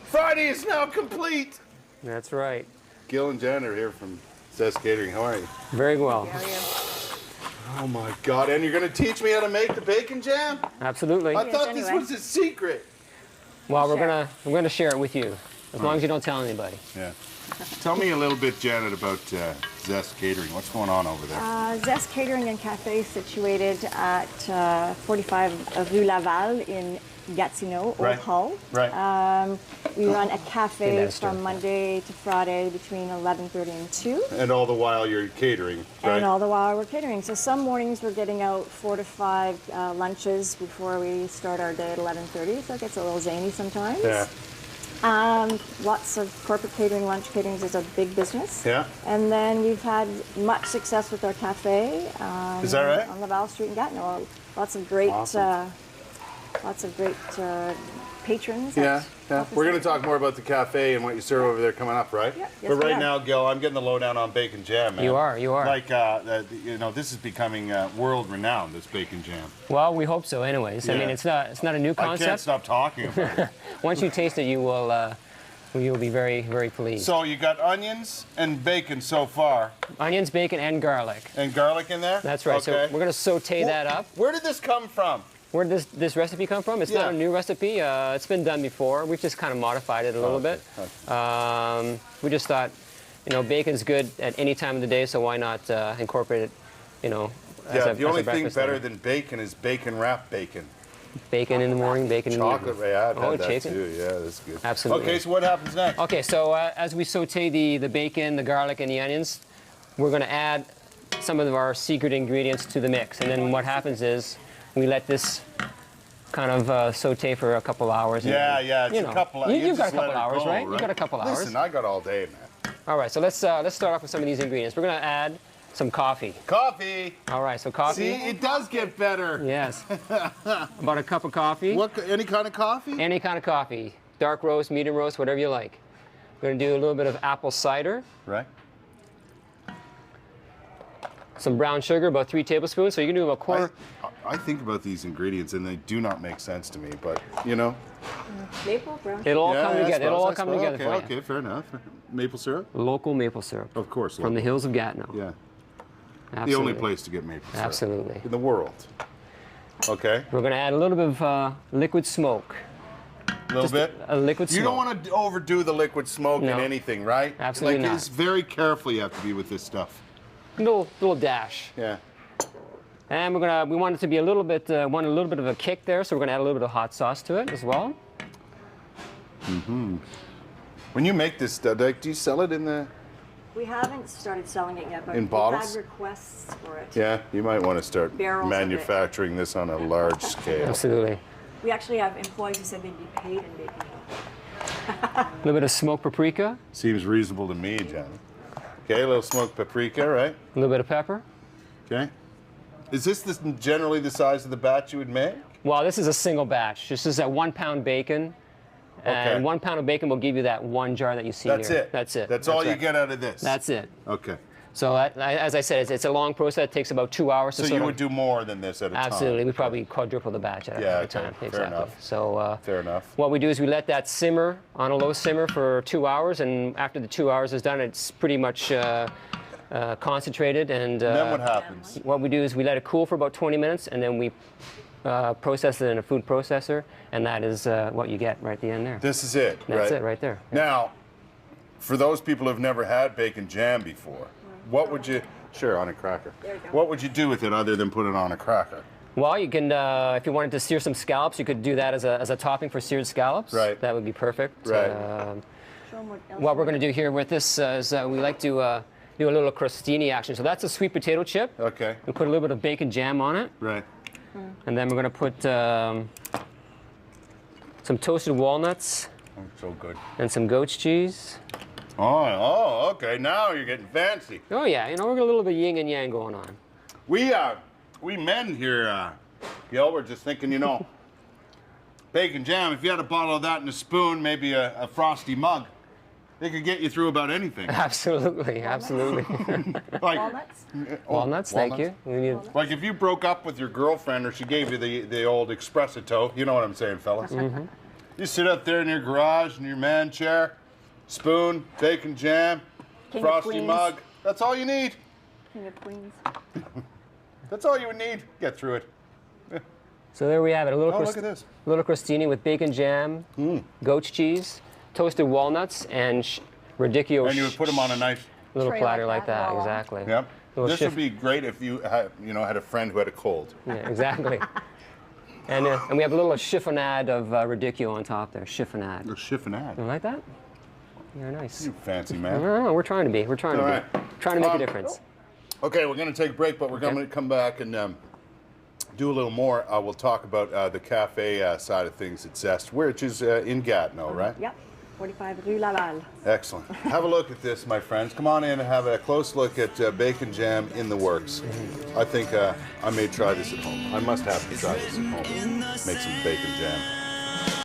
Friday is now complete. That's right. Gil and Jen are here from Zest Catering. How are you? Very well. How are you? Oh my God! And you're going to teach me how to make the bacon jam? Absolutely. I thought this was a secret. Well, we're gonna share it with you, as long as you don't tell anybody. Yeah. Tell me a little bit, Janet, about Zest Catering. What's going on over there? Zest Catering and Cafe situated at 45 Rue Laval in Gatineau, Old Hull. Right. We run a cafe from Monday to Friday between 11:30 and 2. And all the while you're catering, right? And all the while we're catering. So some mornings we're getting out 4 to 5 lunches before we start our day at 11:30. So it gets a little zany sometimes. Yeah. Lots of corporate catering, lunch catering is a big business. Yeah. And then we've had much success with our cafe. Is that right? On Laval Street in Gatineau. Lots of great, patrons. Yeah. We're going to talk more about the cafe and what you serve over there coming up, right? Yep. But right now, Gil, I'm getting the lowdown on bacon jam, man. You are. Like, you know, this is becoming world renowned. This bacon jam. Well, we hope so. Anyways, Yeah. I mean, it's not a new concept. I can't stop talking about it. Once you taste it, you will be very, very pleased. So you got onions and bacon so far. Onions, bacon, and garlic. And garlic in there? That's right. Okay. So we're gonna saute that up. Where did this come from? Where did this recipe come from? It's not a new recipe. It's been done before. We've just kind of modified it a little bit. Okay. We just thought, you know, bacon's good at any time of the day, so why not incorporate it, you know, the only thing better than bacon is bacon wrapped bacon. Bacon in the morning, bacon in the evening. Chocolate, yeah, I've had that chicken. too. Yeah, that's good. Absolutely. Okay, so what happens next? Okay, so as we saute the bacon, the garlic, and the onions, we're going to add some of our secret ingredients to the mix. And then what happens is we let this kind of saute for a couple hours. Yeah, it's you know, a couple hours. You've got a couple hours, right? You've got a couple hours. Listen, I got all day, man. All right, so let's start off with some of these ingredients. We're going to add some coffee. Coffee. All right, so coffee. See, it does get better. Yes. About a cup of coffee. Any kind of coffee? Any kind of coffee. Dark roast, medium roast, whatever you like. We're going to do a little bit of apple cider. Right. Some brown sugar, about 3 tablespoons. So you can do about a quarter. I think about these ingredients and they do not make sense to me, but you know. Maple, brown sugar. It'll all come together. It'll all come together for you. Okay, fair enough. Maple syrup? Local maple syrup. Of course. From the hills of Gatineau. Yeah. Absolutely. The only place to get maple syrup. Absolutely. In the world. Okay. We're going to add a little bit of liquid smoke. A little bit? A liquid smoke. You don't want to overdo the liquid smoke in anything, right? Absolutely not. It's very careful you have to be with this stuff. Little dash. Yeah. And we want it to be a little bit of a kick there, so we're gonna add a little bit of hot sauce to it as well. Mm-hmm. When you make this stuff, do you sell it in the? We haven't started selling it yet, but in we've bottles? had requests for it. Yeah, you might want to start Barrels manufacturing this on a large scale. Absolutely. We actually have employees who said they'd be paid in bacon. A little bit of smoked paprika. Seems reasonable to me, John. Okay, a little smoked paprika, right? A little bit of pepper. Okay. Is this generally the size of the batch you would make? Well, this is a single batch. This is at 1 pound bacon. And 1 pound of bacon will give you that 1 jar that you see That's here. it. That's it. That's all you get out of this. That's it. Okay. So as I said, it's a long process. It takes about 2 hours. So you would do more than this at a time? Absolutely. We probably quadruple the batch at a time. Fair Exactly. enough. So fair enough. What we do is we let that simmer on a low simmer for 2 hours, and after the 2 hours is done, it's pretty much concentrated. And then what happens? What we do is we let it cool for about 20 minutes, and then we process it in a food processor, and that is what you get right at the end there. This is it, That's it right there. Now, for those people who've never had bacon jam before, what would you... Sure, on a cracker. There you go. What would you do with it other than put it on a cracker? Well, you can, if you wanted to sear some scallops, you could do that as a topping for seared scallops. Right. That would be perfect. Right. What we're going to do here with this is we like to do a little crostini action. So that's a sweet potato chip. Okay. We put a little bit of bacon jam on it. Right. And then we're going to put some toasted walnuts. Oh, so good. And some goat's cheese. Oh, okay. Now you're getting fancy. Oh yeah, you know, we're got a little bit of yin and yang going on. We men here, Gil, we're just thinking, you know, bacon jam. If you had a bottle of that and a spoon, maybe a frosty mug, they could get you through about anything. Absolutely, absolutely. Like, Walnuts? Walnuts, thank you. We need. Like if you broke up with your girlfriend or she gave you the old espresso, you know what I'm saying, fellas? You sit up there in your garage in your man chair, spoon, bacon jam, King of frosty Queens. mug. That's all you need. King of Queens. That's all you would need. Get through it. So there we have it. A little, Oh, look at this. little crostini with bacon jam, goat's cheese, toasted walnuts, and radicchio. And you would put them on a nice. little Tray platter like like that, that. voila. Exactly. Yep. Little This shift- would be great if you had, had a friend who had a cold. Yeah, exactly. And we have a little chiffonade of radicchio on top there. Chiffonade. A chiffonade. You like that? Very nice. You fancy man. No, we're trying to be. We're trying to All be. right. Trying to make a difference. Okay, we're going to take a break, but we're going to come back and do a little more. We'll talk about the cafe side of things at Zest, which is in Gatineau, right? Yep. 45 Rue Laval. Excellent. Have a look at this, my friends. Come on in and have a close look at bacon jam in the works. I think I may try this at home. I must have to try this at home. Make some bacon jam.